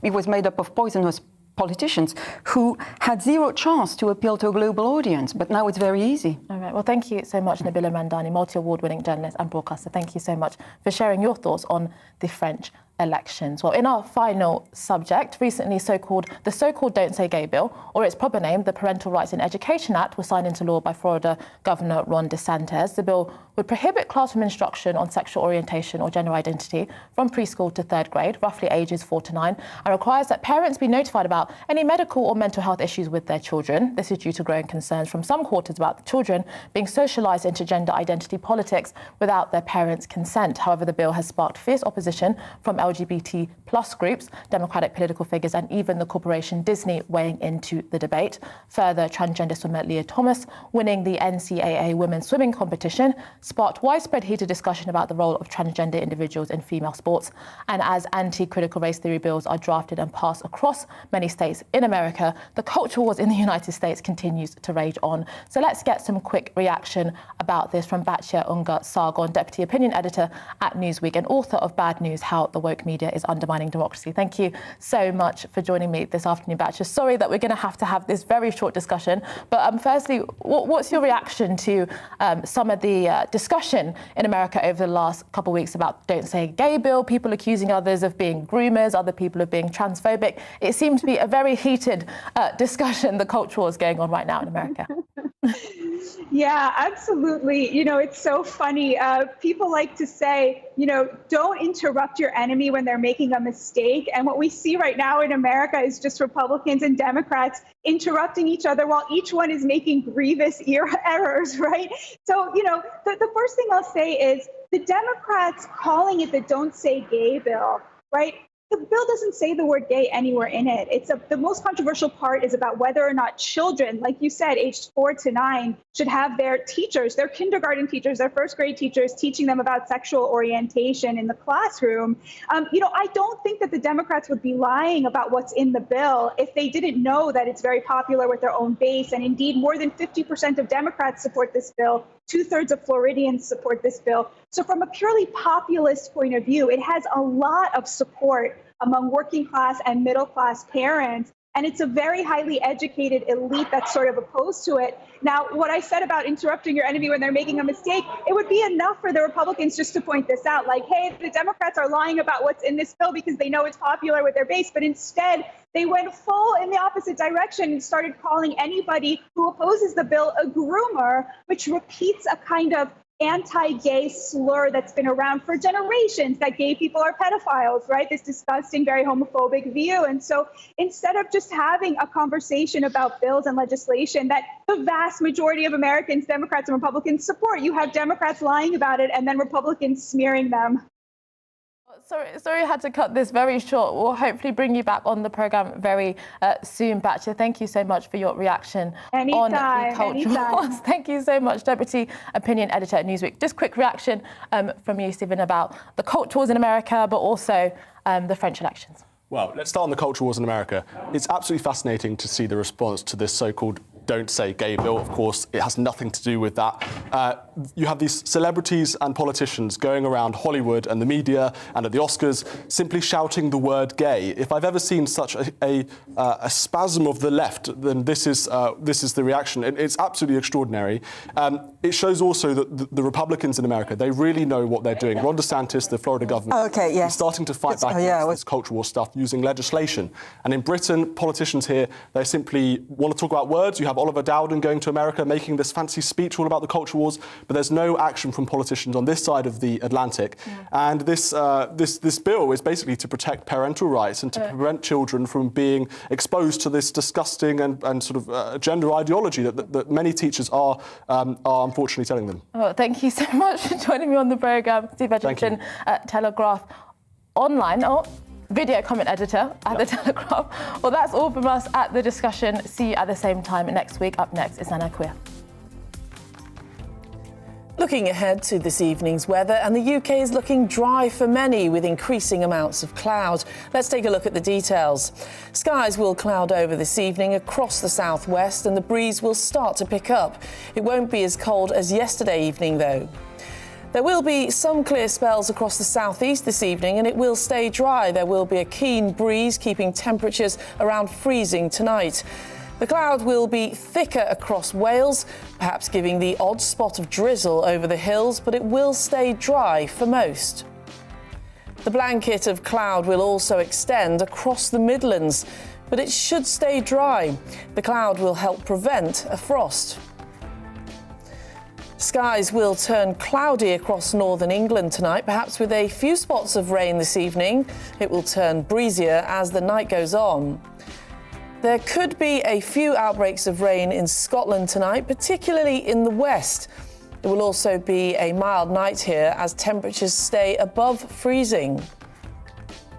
it was made up of poisonous politicians who had zero chance to appeal to a global audience, but now it's very easy. All right, well, thank you so much, Nabila Mandani, multi-award-winning journalist and broadcaster. Thank you so much for sharing your thoughts on the French elections. Well, in our final subject, recently the so-called Don't Say Gay bill, or its proper name, the Parental Rights in Education Act, was signed into law by Florida Governor Ron DeSantis. The bill would prohibit classroom instruction on sexual orientation or gender identity from preschool to 3rd grade, roughly ages 4 to 9, and requires that parents be notified about any medical or mental health issues with their children. This is due to growing concerns from some quarters about the children being socialised into gender identity politics without their parents' consent. However, the bill has sparked fierce opposition from LGBT plus groups, Democratic political figures, and even the corporation Disney weighing into the debate. Further, transgender swimmer Leah Thomas winning the NCAA women's swimming competition sparked widespread heated discussion about the role of transgender individuals in female sports. And as anti-critical race theory bills are drafted and passed across many states in America, the culture wars in the United States continues to rage on. So let's get some quick reaction about this from Batya Ungar Sargon, Deputy Opinion Editor at Newsweek and author of Bad News: How the Woke Media is Undermining Democracy. Thank you so much for joining me this afternoon, Batya. Sorry that we're going to have this very short discussion, but firstly, what's your reaction to some of the discussion in America over the last couple of weeks about Don't Say Gay bill, people accusing others of being groomers, other people of being transphobic? It seems to be a very heated discussion, the culture war is going on right now in America. Yeah, absolutely. It's so funny. People like to say, don't interrupt your enemy when they're making a mistake. And what we see right now in America is just Republicans and Democrats interrupting each other while each one is making grievous errors, right? So, the first thing I'll say is the Democrats calling it the Don't Say Gay bill, right? The bill doesn't say the word gay anywhere in it. The most controversial part is about whether or not children, like you said, aged 4 to 9, should have their teachers, their kindergarten teachers, their 1st grade teachers, teaching them about sexual orientation in the classroom. I don't think that the Democrats would be lying about what's in the bill if they didn't know that it's very popular with their own base. And indeed, more than 50% of Democrats support this bill. 2/3 of Floridians support this bill. So from a purely populist point of view, it has a lot of support among working class and middle class parents. And it's a very highly educated elite that's sort of opposed to it. Now, what I said about interrupting your enemy when they're making a mistake, it would be enough for the Republicans just to point this out, like, hey, the Democrats are lying about what's in this bill because they know it's popular with their base. But instead, they went full in the opposite direction and started calling anybody who opposes the bill a groomer, which repeats a kind of anti-gay slur that's been around for generations, that gay people are pedophiles, right? This disgusting, very homophobic view. And so instead of just having a conversation about bills and legislation that the vast majority of Americans, Democrats and Republicans, support, you have Democrats lying about it and then Republicans smearing them. Sorry, I had to cut this very short. We'll hopefully bring you back on the programme very soon, Batya. Thank you so much for your reaction on the culture wars. Thank you so much, Deputy Opinion Editor at Newsweek. Just quick reaction from you, Stephen, about the culture wars in America, but also the French elections. Well, let's start on the culture wars in America. It's absolutely fascinating to see the response to this so-called Don't Say Gay bill. Of course, it has nothing to do with that. You have these celebrities and politicians going around Hollywood and the media and at the Oscars simply shouting the word gay. If I've ever seen such a spasm of the left, then this is the reaction. It's absolutely extraordinary. It shows also that the Republicans in America, they really know what they're doing. Ron DeSantis, the Florida governor, is starting to fight back against this culture war stuff using legislation. And in Britain, politicians here, they simply want to talk about words. You have Oliver Dowden going to America, making this fancy speech all about the culture wars, but there's no action from politicians on this side of the Atlantic. And this bill is basically to protect parental rights and to prevent children from being exposed to this disgusting and sort of gender ideology that many teachers are unfortunately telling them. Well, thank you so much for joining me on the programme, Steve Edgerton at Telegraph Online. Video comment editor at The Telegraph. Well, that's all from us at The Discussion. See you at the same time next week. Up next is Nana Queer. Looking ahead to this evening's weather, and the UK is looking dry for many with increasing amounts of cloud. Let's take a look at the details. Skies will cloud over this evening across the southwest and the breeze will start to pick up. It won't be as cold as yesterday evening though. There will be some clear spells across the southeast this evening and it will stay dry. There will be a keen breeze keeping temperatures around freezing tonight. The cloud will be thicker across Wales, perhaps giving the odd spot of drizzle over the hills, but it will stay dry for most. The blanket of cloud will also extend across the Midlands, but it should stay dry. The cloud will help prevent a frost. Skies will turn cloudy across northern England tonight, perhaps with a few spots of rain this evening. It will turn breezier as the night goes on. There could be a few outbreaks of rain in Scotland tonight, particularly in the west. It will also be a mild night here as temperatures stay above freezing.